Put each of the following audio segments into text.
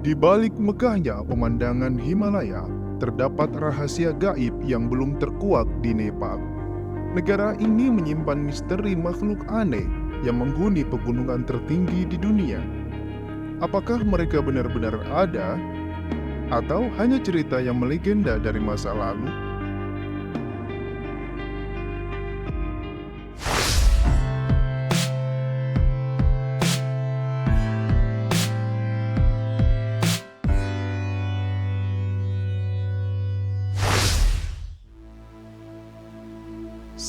Di balik megahnya pemandangan Himalaya, terdapat rahasia gaib yang belum terkuak di Nepal. Negara ini menyimpan misteri makhluk aneh yang menghuni pegunungan tertinggi di dunia. Apakah mereka benar-benar ada, atau hanya cerita yang melegenda dari masa lalu?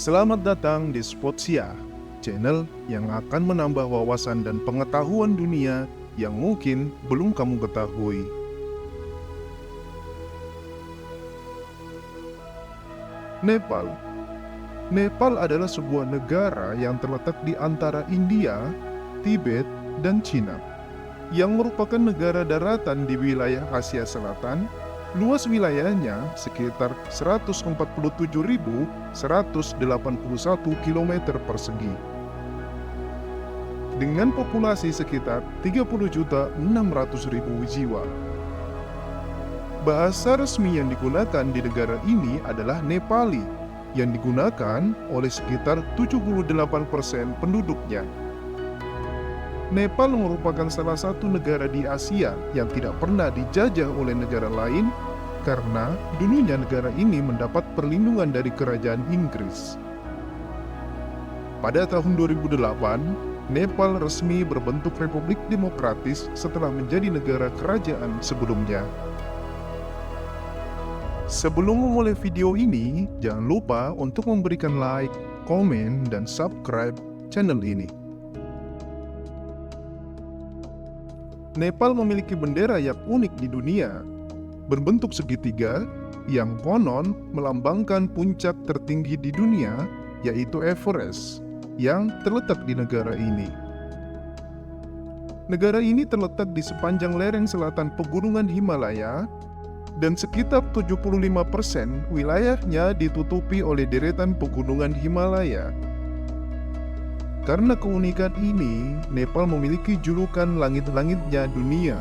Selamat datang di Spotsia, channel yang akan menambah wawasan dan pengetahuan dunia yang mungkin belum kamu ketahui. Nepal. Nepal adalah sebuah negara yang terletak di antara India, Tibet, dan Cina, yang merupakan negara daratan di wilayah Asia Selatan. Luas wilayahnya sekitar 147.181 km persegi. Dengan populasi sekitar 30.600.000 jiwa. Bahasa resmi yang digunakan di negara ini adalah Nepali, yang digunakan oleh sekitar 78% penduduknya. Nepal merupakan salah satu negara di Asia yang tidak pernah dijajah oleh negara lain karena dulunya negara ini mendapat perlindungan dari kerajaan Inggris. Pada tahun 2008, Nepal resmi berbentuk republik demokratis setelah menjadi negara kerajaan sebelumnya. Sebelum memulai video ini, jangan lupa untuk memberikan like, komen, dan subscribe channel ini. Nepal memiliki bendera yang unik di dunia, berbentuk segitiga yang konon melambangkan puncak tertinggi di dunia, yaitu Everest, yang terletak di negara ini. Negara ini terletak di sepanjang lereng selatan pegunungan Himalaya, dan sekitar 75% wilayahnya ditutupi oleh deretan pegunungan Himalaya. Karena keunikan ini, Nepal memiliki julukan langit-langitnya dunia,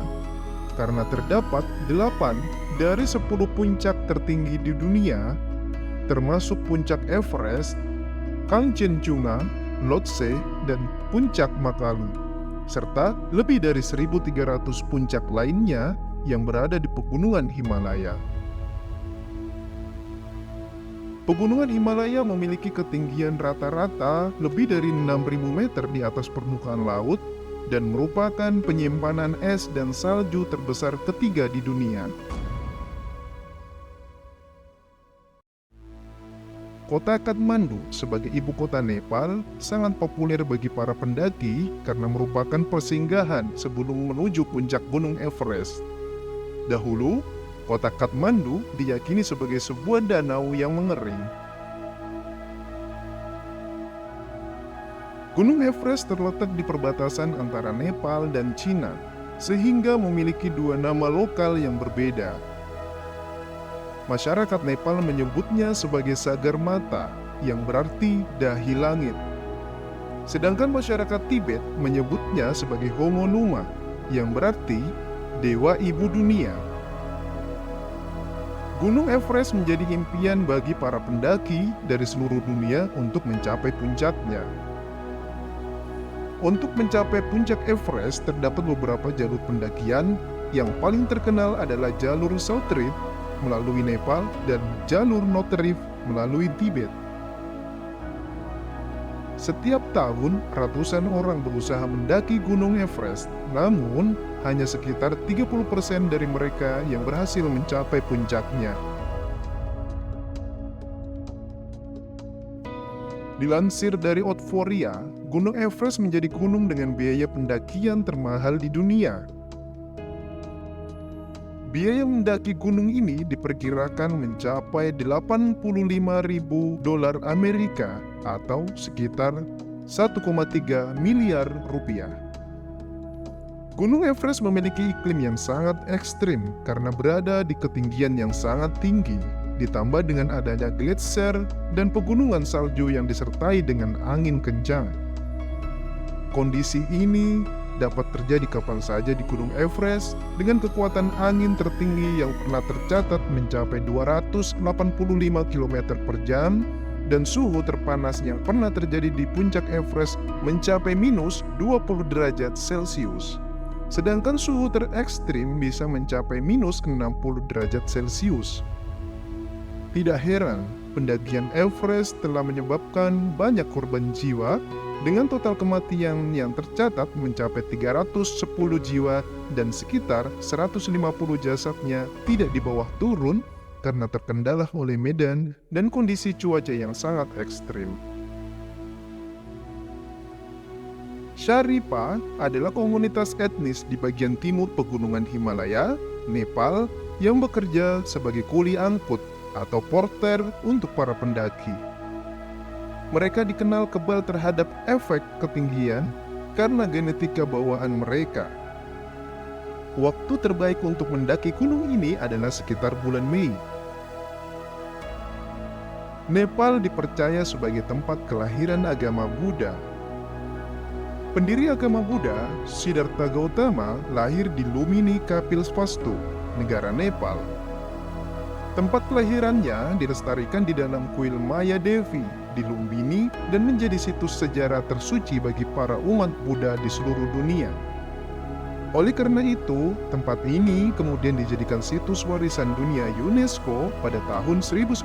karena terdapat 8 dari 10 puncak tertinggi di dunia, termasuk puncak Everest, Kangchenjunga, Lhotse, dan puncak Makalu, serta lebih dari 1.300 puncak lainnya yang berada di pegunungan Himalaya. Pegunungan Himalaya memiliki ketinggian rata-rata lebih dari 6.000 meter di atas permukaan laut dan merupakan penyimpanan es dan salju terbesar ketiga di dunia. Kota Kathmandu sebagai ibu kota Nepal sangat populer bagi para pendaki karena merupakan persinggahan sebelum menuju puncak gunung Everest. Dahulu, kota Kathmandu diyakini sebagai sebuah danau yang mengering. Gunung Everest terletak di perbatasan antara Nepal dan Cina, sehingga memiliki dua nama lokal yang berbeda. Masyarakat Nepal menyebutnya sebagai Sagarmatha, yang berarti dahi langit. Sedangkan masyarakat Tibet menyebutnya sebagai Homo Numa, yang berarti Dewa Ibu Dunia. Gunung Everest menjadi impian bagi para pendaki dari seluruh dunia untuk mencapai puncaknya. Untuk mencapai puncak Everest terdapat beberapa jalur pendakian, yang paling terkenal adalah jalur South Rift melalui Nepal dan jalur North Rift melalui Tibet. Setiap tahun, ratusan orang berusaha mendaki Gunung Everest, namun hanya sekitar 30% dari mereka yang berhasil mencapai puncaknya. Dilansir dari Outforia, Gunung Everest menjadi gunung dengan biaya pendakian termahal di dunia. Biaya mendaki gunung ini diperkirakan mencapai $85.000 Amerika atau sekitar 1,3 miliar rupiah. Gunung Everest memiliki iklim yang sangat ekstrim karena berada di ketinggian yang sangat tinggi, ditambah dengan adanya gletser dan pegunungan salju yang disertai dengan angin kencang. Kondisi ini dapat terjadi kapan saja di Gunung Everest dengan kekuatan angin tertinggi yang pernah tercatat mencapai 285 km per jam dan suhu terpanas yang pernah terjadi di puncak Everest mencapai minus 20 derajat Celcius. Sedangkan suhu terekstrim bisa mencapai minus 60 derajat Celcius. Tidak heran, pendakian Everest telah menyebabkan banyak korban jiwa dengan total kematian yang tercatat mencapai 310 jiwa dan sekitar 150 jasadnya tidak di bawah turun karena terkendala oleh medan dan kondisi cuaca yang sangat ekstrim. Sharipa adalah komunitas etnis di bagian timur pegunungan Himalaya, Nepal, yang bekerja sebagai kuli angkut atau porter untuk para pendaki. Mereka dikenal kebal terhadap efek ketinggian karena genetika bawaan mereka. Waktu terbaik untuk mendaki gunung ini adalah sekitar bulan Mei. Nepal dipercaya sebagai tempat kelahiran agama Buddha. Pendiri agama Buddha, Siddhartha Gautama, lahir di Lumini Kapilvastu, negara Nepal. Tempat kelahirannya dilestarikan di dalam kuil Maya Devi di Lumbini dan menjadi situs sejarah tersuci bagi para umat Buddha di seluruh dunia. Oleh karena itu, tempat ini kemudian dijadikan situs warisan dunia UNESCO pada tahun 1997.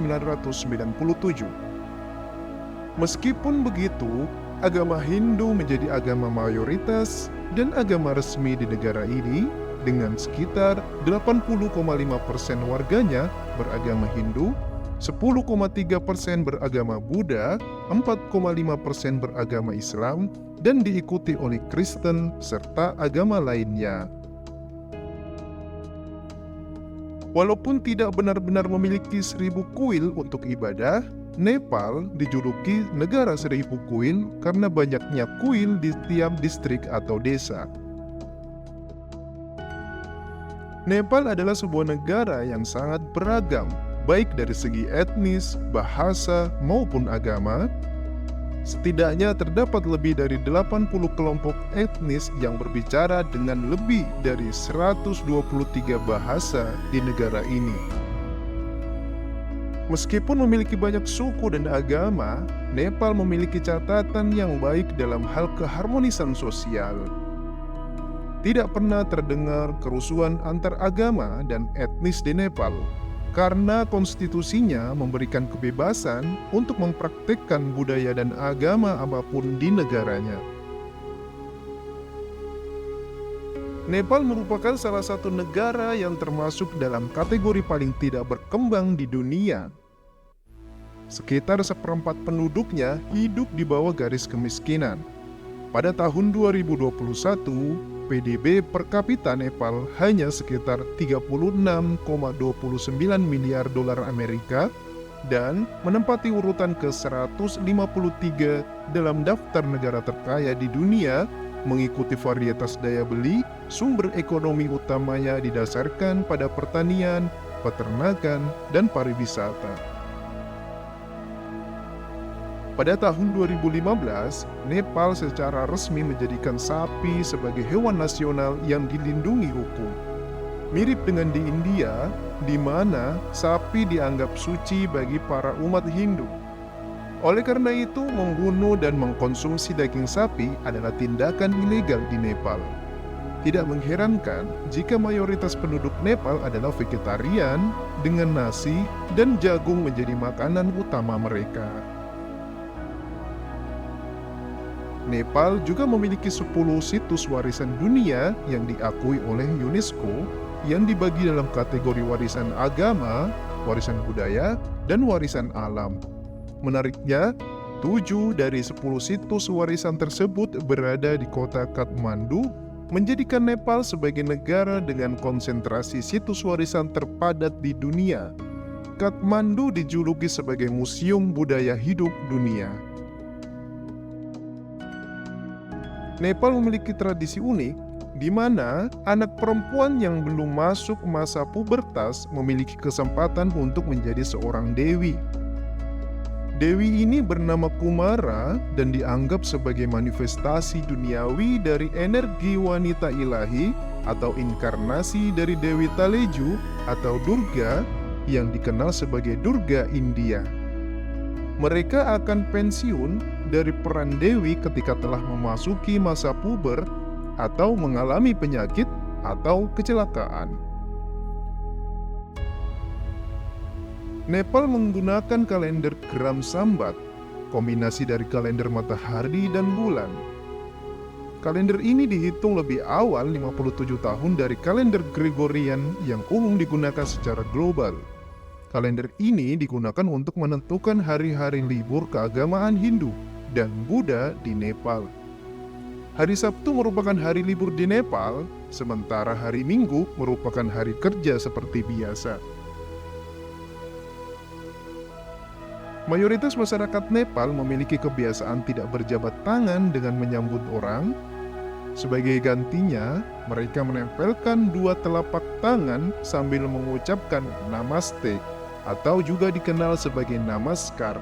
Meskipun begitu, agama Hindu menjadi agama mayoritas dan agama resmi di negara ini dengan sekitar 80,5% warganya beragama Hindu, 10,3% beragama Buddha, 4,5% beragama Islam, dan diikuti oleh Kristen serta agama lainnya. Walaupun tidak benar-benar memiliki 1000 kuil untuk ibadah, Nepal dijuluki negara 1000 kuil karena banyaknya kuil di tiap distrik atau desa. Nepal adalah sebuah negara yang sangat beragam, baik dari segi etnis, bahasa, maupun agama. Setidaknya terdapat lebih dari 80 kelompok etnis yang berbicara dengan lebih dari 123 bahasa di negara ini. Meskipun memiliki banyak suku dan agama, Nepal memiliki catatan yang baik dalam hal keharmonisan sosial. Tidak pernah terdengar kerusuhan antar agama dan etnis di Nepal, karena konstitusinya memberikan kebebasan untuk mempraktikkan budaya dan agama apapun di negaranya. Nepal merupakan salah satu negara yang termasuk dalam kategori paling tidak berkembang di dunia. Sekitar seperempat penduduknya hidup di bawah garis kemiskinan. Pada tahun 2021, PDB per kapita Nepal hanya sekitar 36,29 miliar dolar Amerika dan menempati urutan ke-153 dalam daftar negara terkaya di dunia, mengikuti varietas daya beli. Sumber ekonomi utamanya didasarkan pada pertanian, peternakan, dan pariwisata. Pada tahun 2015, Nepal secara resmi menjadikan sapi sebagai hewan nasional yang dilindungi hukum. Mirip dengan di India, di mana sapi dianggap suci bagi para umat Hindu. Oleh karena itu, membunuh dan mengkonsumsi daging sapi adalah tindakan ilegal di Nepal. Tidak mengherankan jika mayoritas penduduk Nepal adalah vegetarian dengan nasi dan jagung menjadi makanan utama mereka. Nepal juga memiliki 10 situs warisan dunia yang diakui oleh UNESCO yang dibagi dalam kategori warisan agama, warisan budaya, dan warisan alam. Menariknya, 7 dari 10 situs warisan tersebut berada di kota Kathmandu, menjadikan Nepal sebagai negara dengan konsentrasi situs warisan terpadat di dunia. Kathmandu dijuluki sebagai Museum Budaya Hidup Dunia. Nepal memiliki tradisi unik di mana anak perempuan yang belum masuk masa pubertas memiliki kesempatan untuk menjadi seorang dewi. Dewi ini bernama Kumara dan dianggap sebagai manifestasi duniawi dari energi wanita ilahi atau inkarnasi dari Dewi Taleju atau Durga yang dikenal sebagai Durga India. Mereka akan pensiun dari peran Dewi ketika telah memasuki masa puber atau mengalami penyakit atau kecelakaan. Nepal menggunakan kalender Gram Sambat, kombinasi dari kalender matahari dan bulan. Kalender ini dihitung lebih awal 57 tahun dari kalender Gregorian yang umum digunakan secara global. Kalender ini digunakan untuk menentukan hari-hari libur keagamaan Hindu dan Buddha di Nepal. Hari Sabtu merupakan hari libur di Nepal, sementara hari Minggu merupakan hari kerja seperti biasa. Mayoritas masyarakat Nepal memiliki kebiasaan tidak berjabat tangan dengan menyambut orang. Sebagai gantinya, mereka menempelkan dua telapak tangan sambil mengucapkan namaste atau juga dikenal sebagai namaskar.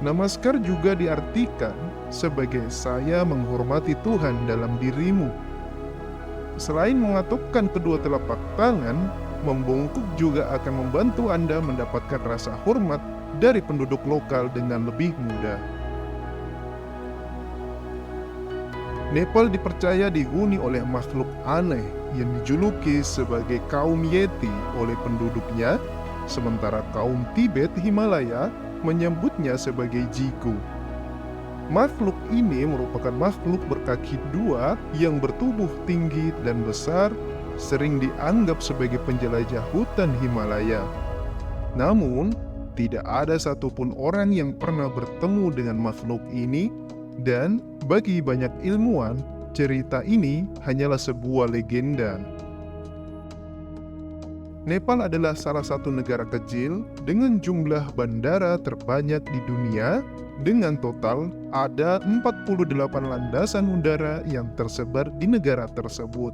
Namaskar juga diartikan sebagai saya menghormati Tuhan dalam dirimu. Selain mengatupkan kedua telapak tangan, membungkuk juga akan membantu Anda mendapatkan rasa hormat dari penduduk lokal dengan lebih mudah. Nepal dipercaya dihuni oleh makhluk aneh yang dijuluki sebagai kaum Yeti oleh penduduknya, sementara kaum Tibet Himalaya menyebutnya sebagai Jigu. Makhluk ini merupakan makhluk berkaki dua yang bertubuh tinggi dan besar, sering dianggap sebagai penjelajah hutan Himalaya. Namun, tidak ada satupun orang yang pernah bertemu dengan makhluk ini, dan bagi banyak ilmuwan, cerita ini hanyalah sebuah legenda. Nepal adalah salah satu negara kecil dengan jumlah bandara terbanyak di dunia, dengan total ada 48 landasan udara yang tersebar di negara tersebut.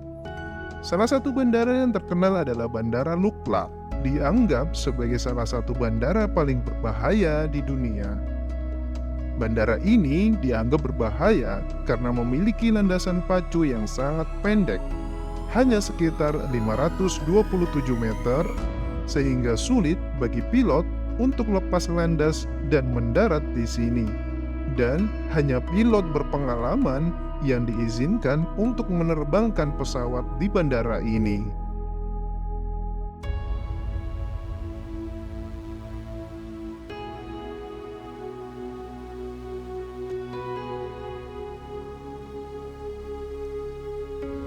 Salah satu bandara yang terkenal adalah Bandara Lukla, dianggap sebagai salah satu bandara paling berbahaya di dunia. Bandara ini dianggap berbahaya karena memiliki landasan pacu yang sangat pendek, hanya sekitar 527 meter, sehingga sulit bagi pilot untuk lepas landas dan mendarat di sini. Dan hanya pilot berpengalaman yang diizinkan untuk menerbangkan pesawat di bandara ini.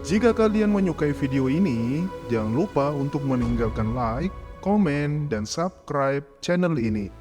Jika kalian menyukai video ini, jangan lupa untuk meninggalkan like, komen, dan subscribe channel ini.